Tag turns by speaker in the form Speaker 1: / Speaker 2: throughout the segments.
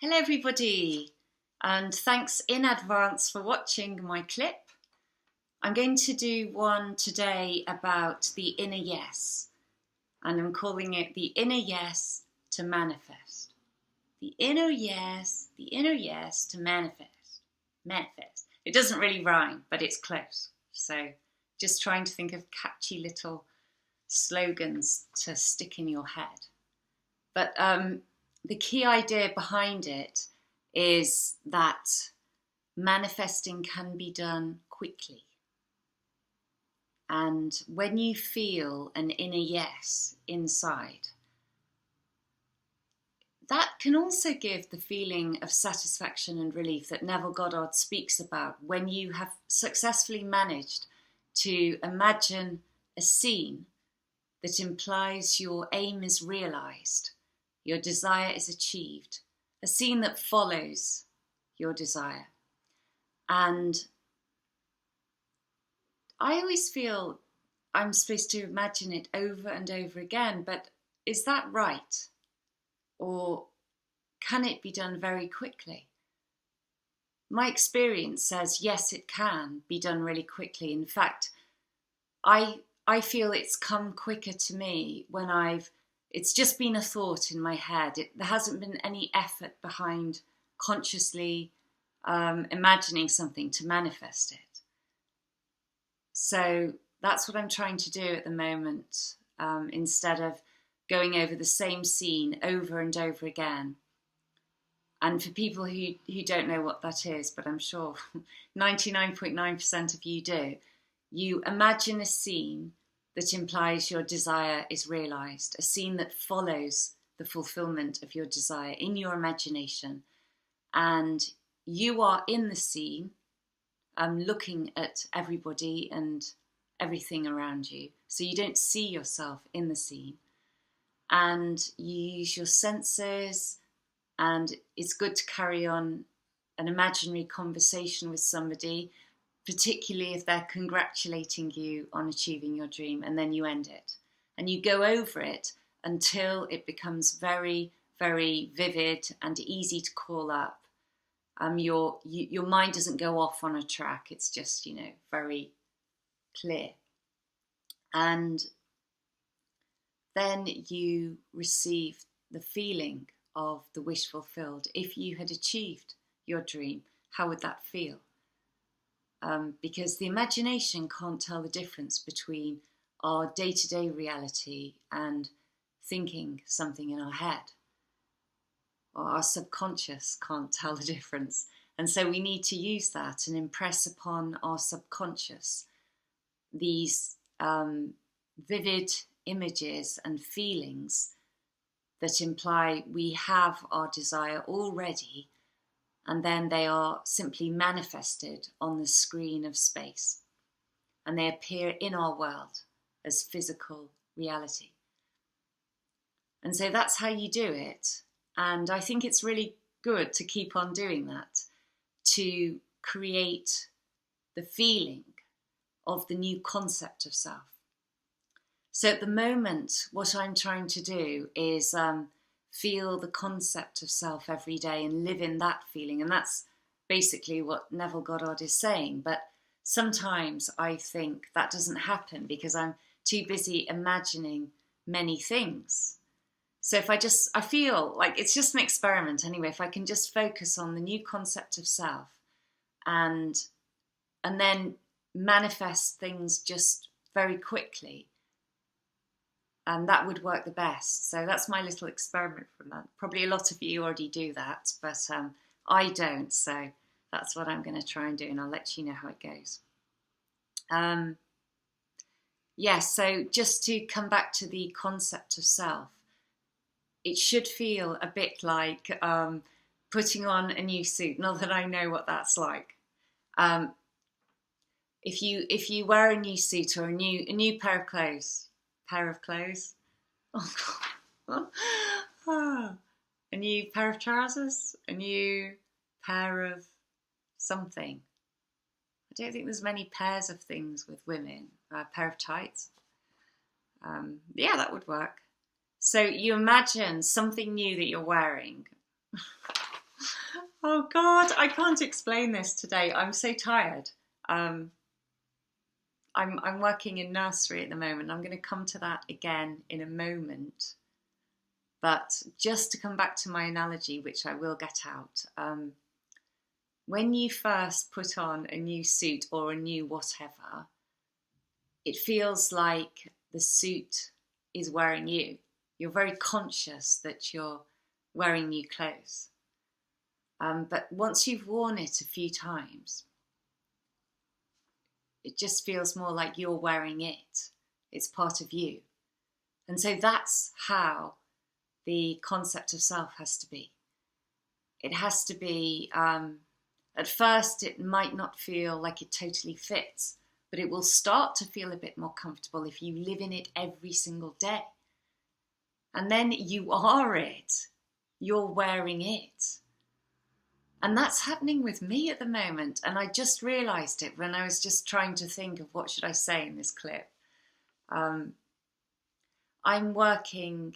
Speaker 1: Hello everybody, and thanks in advance for watching my clip. I'm going to do one today about the inner yes, and I'm calling it the inner yes to manifest. The inner yes to manifest. Manifest. It doesn't really rhyme, but it's close. So just trying to think of catchy little slogans to stick in your head. But the key idea behind it is that manifesting can be done quickly. And when you feel an inner yes inside, that can also give the feeling of satisfaction and relief that Neville Goddard speaks about when you have successfully managed to imagine a scene that implies your aim is realized, your desire is achieved, a scene that follows your desire. And I always feel I'm supposed to imagine it over and over again, but is that right? Or can it be done very quickly? My experience says yes, it can be done really quickly. In fact, I feel it's come quicker to me when it's just been a thought in my head. There hasn't been any effort behind consciously imagining something to manifest it. So that's what I'm trying to do at the moment, instead of going over the same scene over and over again. And for people who don't know what that is, but I'm sure 99.9% of you do, you imagine a scene that implies your desire is realized, a scene that follows the fulfillment of your desire in your imagination. And you are in the scene, looking at everybody and everything around you. So you don't see yourself in the scene. And you use your senses, and it's good to carry on an imaginary conversation with somebody, particularly if they're congratulating you on achieving your dream, and then you end it. And you go over it until it becomes very, very vivid and easy to call up. Your mind doesn't go off on a track, it's just, very clear. And then you receive the feeling of the wish fulfilled. If you had achieved your dream, how would that feel? Because the imagination can't tell the difference between our day-to-day reality and thinking something in our head. Or our subconscious can't tell the difference. And so we need to use that and impress upon our subconscious these vivid images and feelings that imply we have our desire already, and then they are simply manifested on the screen of space, and they appear in our world as physical reality. And so that's how you do it. And I think it's really good to keep on doing that, to create the feeling of the new concept of self. So at the moment, what I'm trying to do is feel the concept of self every day and live in that feeling. And that's basically what Neville Goddard is saying. But sometimes I think that doesn't happen because I'm too busy imagining many things. So if I feel like it's just an experiment anyway, if I can just focus on the new concept of self and then manifest things just very quickly, and that would work the best. So that's my little experiment from that. Probably a lot of you already do that, but I don't. So that's what I'm going to try and do, and I'll let you know how it goes. So just to come back to the concept of self, it should feel a bit like putting on a new suit. Not that I know what that's like. If you wear a new suit or a new pair of clothes, oh God, a new pair of trousers, a new pair of something. I don't think there's many pairs of things with women. A pair of tights. That would work. So you imagine something new that you're wearing. Oh God, I can't explain this today. I'm so tired. I'm working in nursery at the moment. I'm going to come to that again in a moment. But just to come back to my analogy, which I will get out, when you first put on a new suit or a new whatever, it feels like the suit is wearing you. You're very conscious that you're wearing new clothes. But once you've worn it a few times, it just feels more like you're wearing it. It's part of you. And so that's how the concept of self has to be. It has to be, at first it might not feel like it totally fits, but it will start to feel a bit more comfortable if you live in it every single day. And then you are it. You're wearing it. And that's happening with me at the moment. And I just realised it when I was just trying to think of what should I say in this clip. I'm working,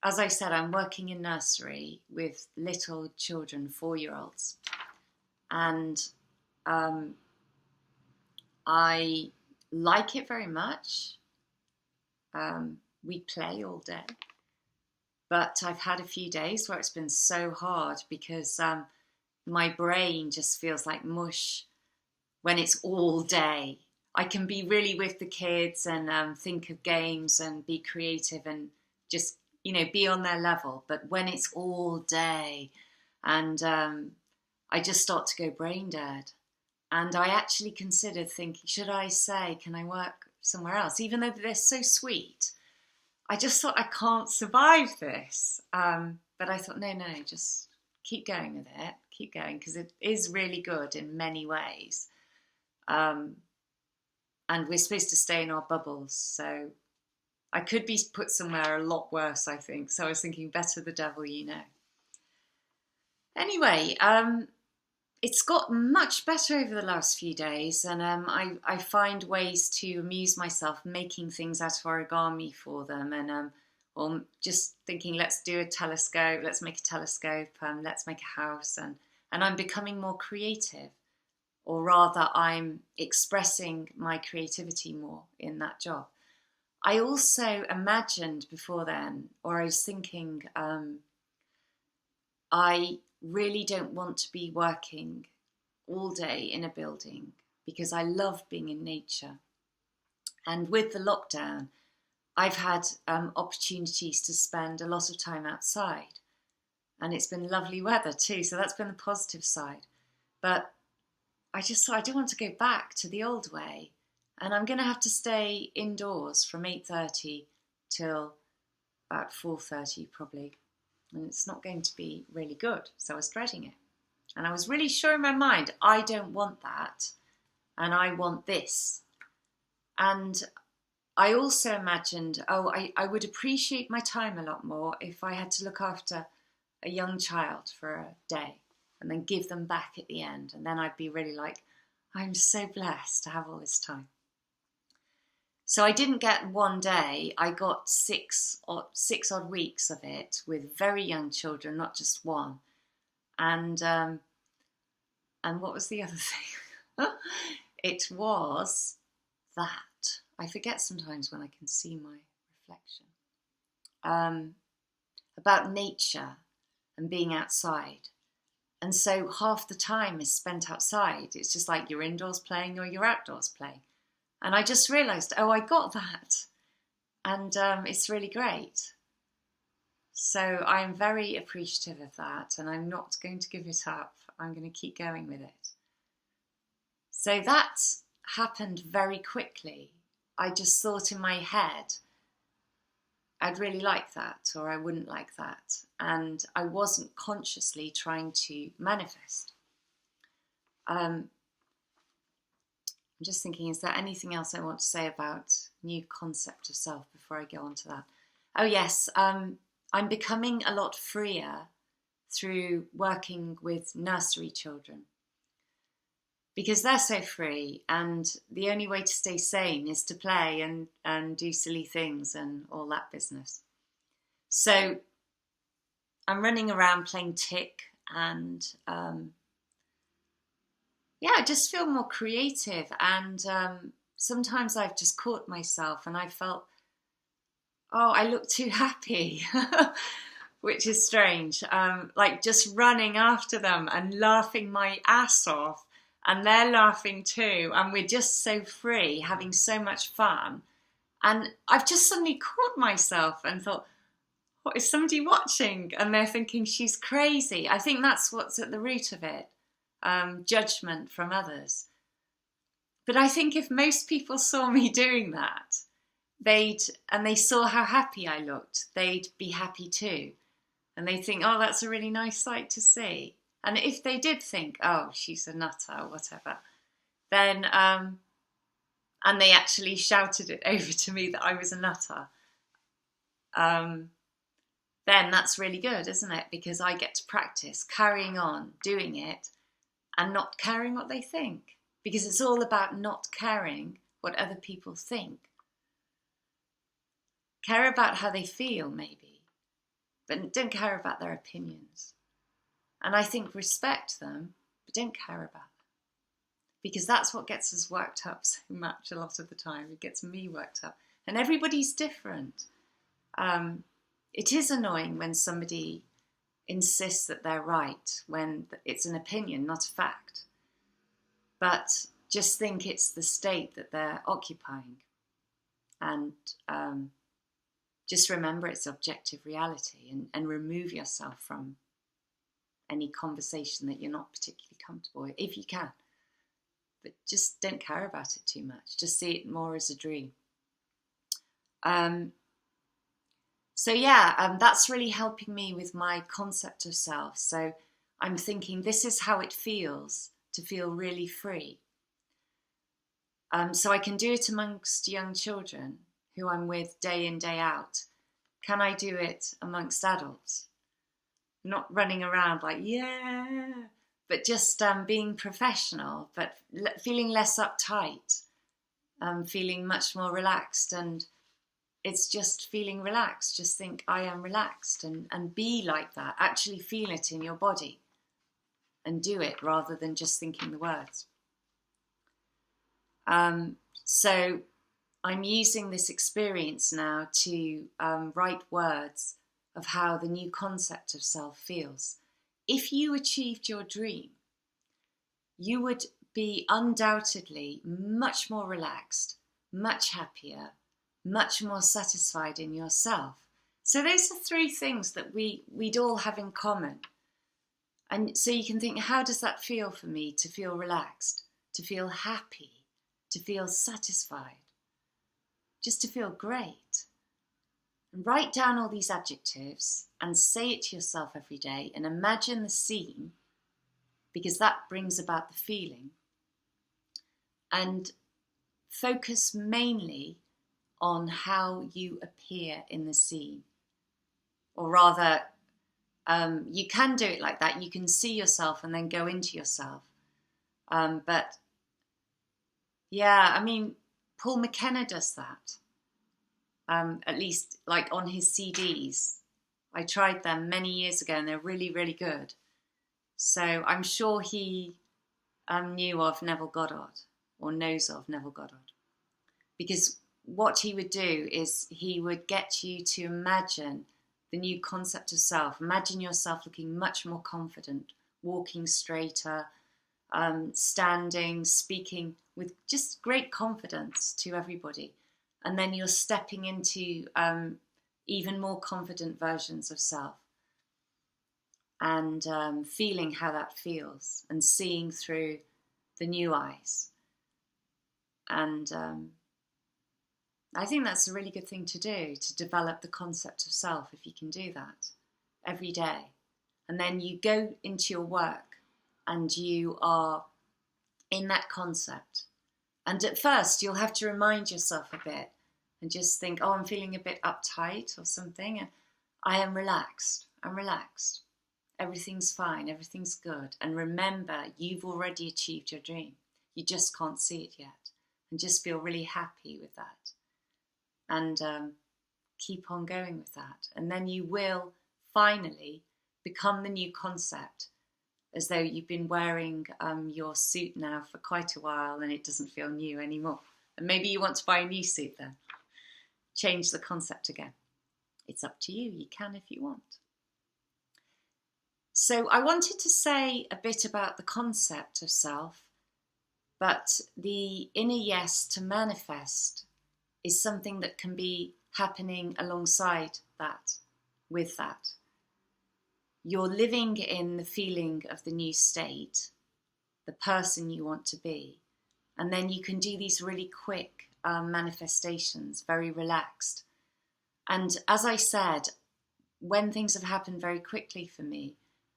Speaker 1: as I said, I'm working in nursery with little children, 4-year-olds. And I like it very much. We play all day. But I've had a few days where it's been so hard because my brain just feels like mush when it's all day. I can be really with the kids and think of games and be creative and just, be on their level. But when it's all day and I just start to go brain dead. And I actually considered thinking, should I say, can I work somewhere else? Even though they're so sweet, I just thought I can't survive this. But I thought, no, just keep going with it. Keep going, because it is really good in many ways. And we're supposed to stay in our bubbles. So I could be put somewhere a lot worse, I think. So I was thinking, better the devil you know. Anyway, it's got much better over the last few days. And I find ways to amuse myself making things out of origami for them. And or just thinking, let's do a telescope, let's make a telescope, let's make a house. And I'm becoming more creative. Or rather, I'm expressing my creativity more in that job. I also imagined before then, or I was thinking, I really don't want to be working all day in a building because I love being in nature. And with the lockdown, I've had opportunities to spend a lot of time outside. And it's been lovely weather too, so that's been the positive side. But I just thought I don't want to go back to the old way. And I'm going to have to stay indoors from 8:30 till about 4:30 probably. And it's not going to be really good. So I was dreading it. And I was really sure in my mind, I don't want that. And I want this. And I also imagined, I would appreciate my time a lot more if I had to look after a young child for a day and then give them back at the end. And then I'd be really like, I'm so blessed to have all this time. So I didn't get one day. I got six odd weeks of it with very young children, not just one. And what was the other thing? It was that. I forget sometimes when I can see my reflection. About nature and being outside. And so half the time is spent outside. It's just like you're indoors playing or you're outdoors playing. And I just realised, I got that. And it's really great. So I'm very appreciative of that. And I'm not going to give it up. I'm going to keep going with it. So that happened very quickly. I just thought in my head, I'd really like that or I wouldn't like that. And I wasn't consciously trying to manifest. I'm just thinking, is there anything else I want to say about new concept of self before I go on to that? Oh yes, I'm becoming a lot freer through working with nursery children. Because they're so free and the only way to stay sane is to play and do silly things and all that business. So I'm running around playing tick and yeah, I just feel more creative. And sometimes I've just caught myself and I felt, oh, I look too happy, which is strange. Like just running after them and laughing my ass off, and they're laughing too. And we're just so free, having so much fun. And I've just suddenly caught myself and thought, what, is somebody watching? And they're thinking she's crazy. I think that's what's at the root of it. Judgment from others. But I think if most people saw me doing that, they saw how happy I looked, they'd be happy too. And they'd think, oh, that's a really nice sight to see. And if they did think, oh, she's a nutter or whatever, then, and they actually shouted it over to me that I was a nutter, then that's really good, isn't it? Because I get to practice carrying on, doing it, and not caring what they think. Because it's all about not caring what other people think. Care about how they feel, maybe, but don't care about their opinions. And I think respect them, but don't care about them. Because that's what gets us worked up so much a lot of the time. It gets me worked up. And everybody's different. It is annoying when somebody insists that they're right, when it's an opinion, not a fact. But just think it's the state that they're occupying. And just remember it's objective reality, and remove yourself from any conversation that you're not particularly comfortable with, if you can. But just don't care about it too much. Just see it more as a dream. So yeah, that's really helping me with my concept of self. So I'm thinking this is how it feels to feel really free. So I can do it amongst young children who I'm with day in, day out. Can I do it amongst adults? Not running around like, yeah, but just being professional, but feeling less uptight, feeling much more relaxed. And it's just feeling relaxed. Just think, I am relaxed, and be like that. Actually feel it in your body and do it rather than just thinking the words. So I'm using this experience now to write words of how the new concept of self feels. If you achieved your dream, you would be undoubtedly much more relaxed, much happier, much more satisfied in yourself. So those are three things that we'd all have in common. And so you can think, how does that feel for me to feel relaxed, to feel happy, to feel satisfied, just to feel great? And write down all these adjectives and say it to yourself every day and imagine the scene, because that brings about the feeling. And focus mainly on how you appear in the scene. Or rather, you can do it like that. You can see yourself and then go into yourself. But yeah, I mean, Paul McKenna does that. At least like on his CDs. I tried them many years ago and they're really, really good. So I'm sure he knew of Neville Goddard, or knows of Neville Goddard. Because what he would do is he would get you to imagine the new concept of self. Imagine yourself looking much more confident, walking straighter, standing, speaking with just great confidence to everybody. And then you're stepping into even more confident versions of self. And feeling how that feels and seeing through the new eyes. And I think that's a really good thing to do, to develop the concept of self, if you can do that every day. And then you go into your work and you are in that concept. And at first you'll have to remind yourself a bit and just think, oh, I'm feeling a bit uptight or something. And I am relaxed. I'm relaxed. Everything's fine. Everything's good. And remember, you've already achieved your dream. You just can't see it yet. And just feel really happy with that. And keep on going with that. And then you will finally become the new concept as though you've been wearing your suit now for quite a while and it doesn't feel new anymore. And maybe you want to buy a new suit then. Change the concept again. It's up to you. You can if you want. So I wanted to say a bit about the concept of self, but the inner yes to manifest is something that can be happening alongside that, with that. You're living in the feeling of the new state, the person you want to be, and then you can do these really quick manifestations, very relaxed. And as I said, when things have happened very quickly for me,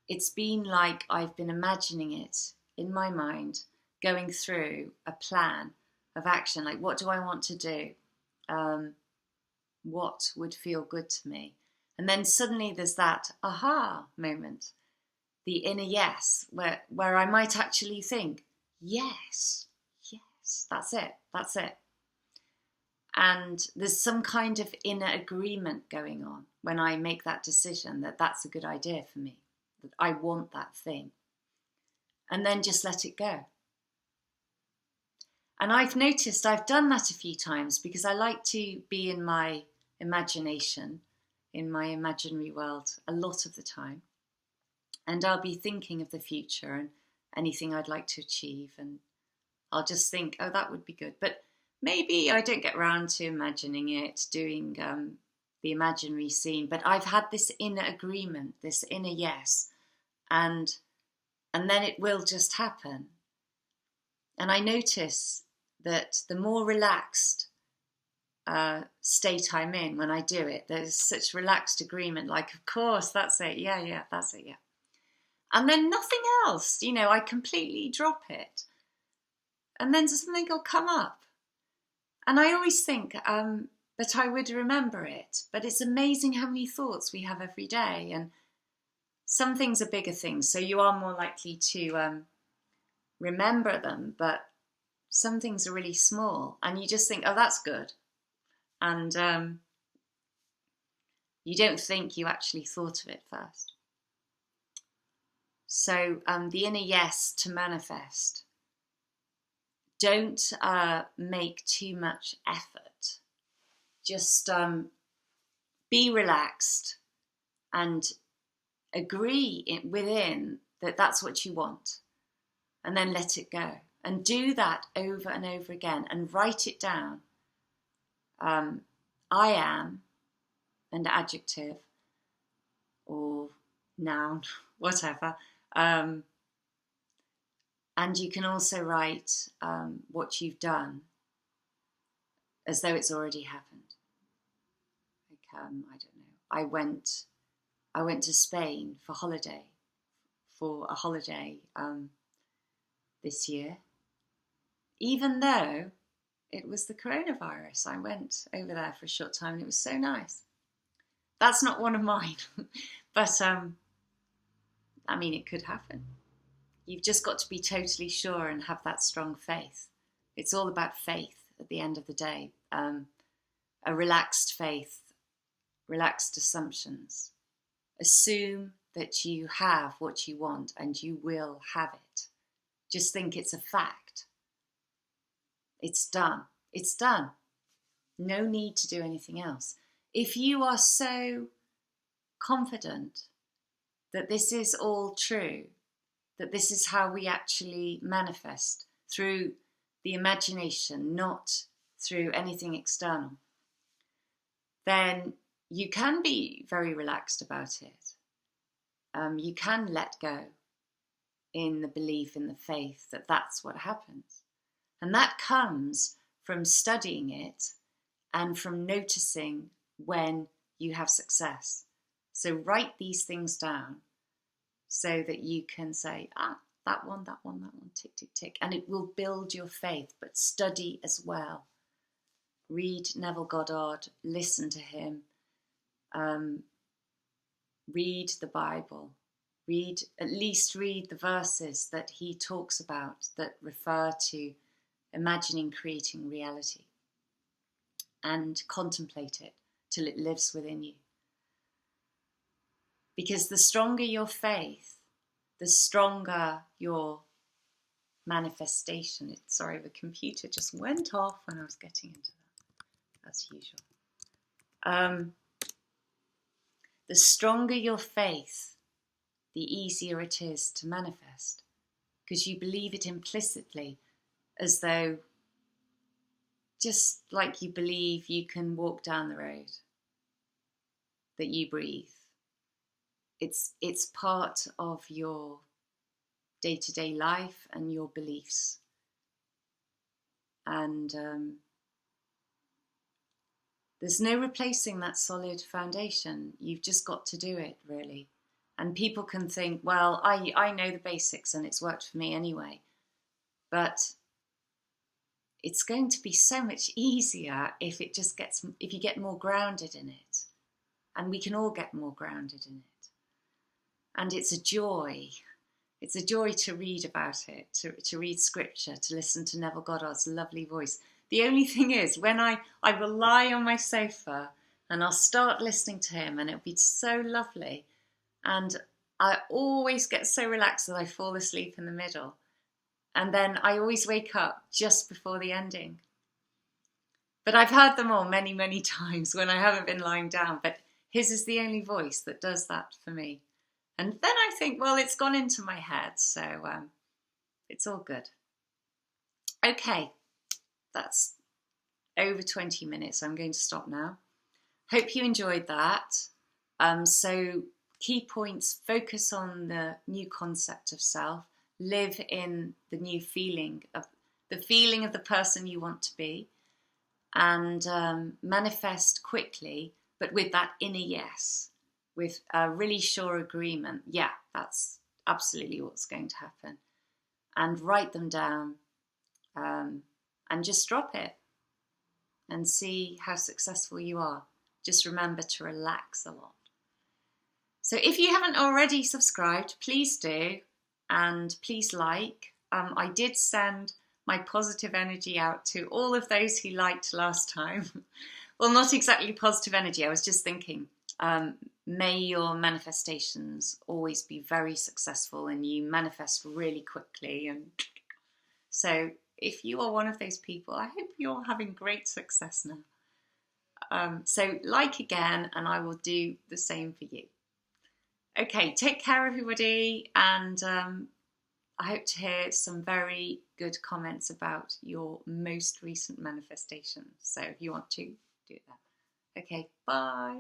Speaker 1: it's been like I've been imagining it in my mind, going through a plan of action, like what do I want to do? What would feel good to me? And then suddenly there's that aha moment, the inner yes, where I might actually think, yes, that's it. And there's some kind of inner agreement going on when I make that decision that that's a good idea for me, that I want that thing. And then just let it go. And I've noticed I've done that a few times because I like to be in my imagination, in my imaginary world a lot of the time. And I'll be thinking of the future and anything I'd like to achieve. And I'll just think, oh, that would be good. But maybe I don't get around to imagining it, doing the imaginary scene. But I've had this inner agreement, this inner yes. And then it will just happen. And I notice that the more relaxed state I'm in when I do it, there's such relaxed agreement, like, of course, that's it, yeah, that's it, yeah. And then nothing else, I completely drop it. And then something will come up. And I always think that I would remember it, but it's amazing how many thoughts we have every day. And some things are bigger things, so you are more likely to remember them, but some things are really small and you just think, oh, that's good. And you don't think you actually thought of it first. So the inner yes to manifest. Don't make too much effort. Just be relaxed and agree within that that's what you want. And then let it go. And do that over and over again and write it down. I am, and adjective, or noun, whatever. And you can also write what you've done as though it's already happened. Like, I don't know. I went to Spain for a holiday this year. Even though it was the coronavirus, I went over there for a short time and it was so nice. That's not one of mine, but it could happen. You've just got to be totally sure and have that strong faith. It's all about faith at the end of the day. A relaxed faith, relaxed assumptions. Assume that you have what you want and you will have it. Just think it's a fact. It's done. It's done. No need to do anything else. If you are so confident that this is all true, that this is how we actually manifest through the imagination, not through anything external, then you can be very relaxed about it. You can let go in the belief, in the faith that that's what happens. And that comes from studying it and from noticing when you have success. So write these things down so that you can say, that one, tick, tick, tick. And it will build your faith, but study as well. Read Neville Goddard, listen to him, read the Bible, at least read the verses that he talks about that refer to imagining creating reality, and contemplate it till it lives within you. Because the stronger your faith, the stronger your manifestation. Sorry, the computer just went off when I was getting into that, as usual. The stronger your faith, the easier it is to manifest, because you believe it implicitly, as though, just like you believe you can walk down the road, that you breathe. It's part of your day-to-day life and your beliefs. And there's no replacing that solid foundation. You've just got to do it, really. And people can think, well, I know the basics and it's worked for me anyway. But it's going to be so much easier if you get more grounded in it. And we can all get more grounded in it. And it's a joy. It's a joy to read about it, to read scripture, to listen to Neville Goddard's lovely voice. The only thing is, when I will lie on my sofa and I'll start listening to him, and it'll be so lovely. And I always get so relaxed that I fall asleep in the middle. And then I always wake up just before the ending. But I've heard them all many, many times when I haven't been lying down. But his is the only voice that does that for me. And then I think, well, it's gone into my head, so it's all good. Okay, that's over 20 minutes. I'm going to stop now. Hope you enjoyed that. So key points: focus on the new concept of self, live in the new feeling of the person you want to be, and manifest quickly, but with that inner yes. With a really sure agreement, yeah, that's absolutely what's going to happen. And write them down and just drop it and see how successful you are. Just remember to relax a lot. So if you haven't already subscribed, please do, and please like. I did send my positive energy out to all of those who liked last time. Well, not exactly positive energy, I was just thinking, may your manifestations always be very successful and you manifest really quickly. And so if you are one of those people, I hope you're having great success now. So like again, and I will do the same for you. Okay, take care everybody, and I hope to hear some very good comments about your most recent manifestations. So if you want to, do that. Okay, bye.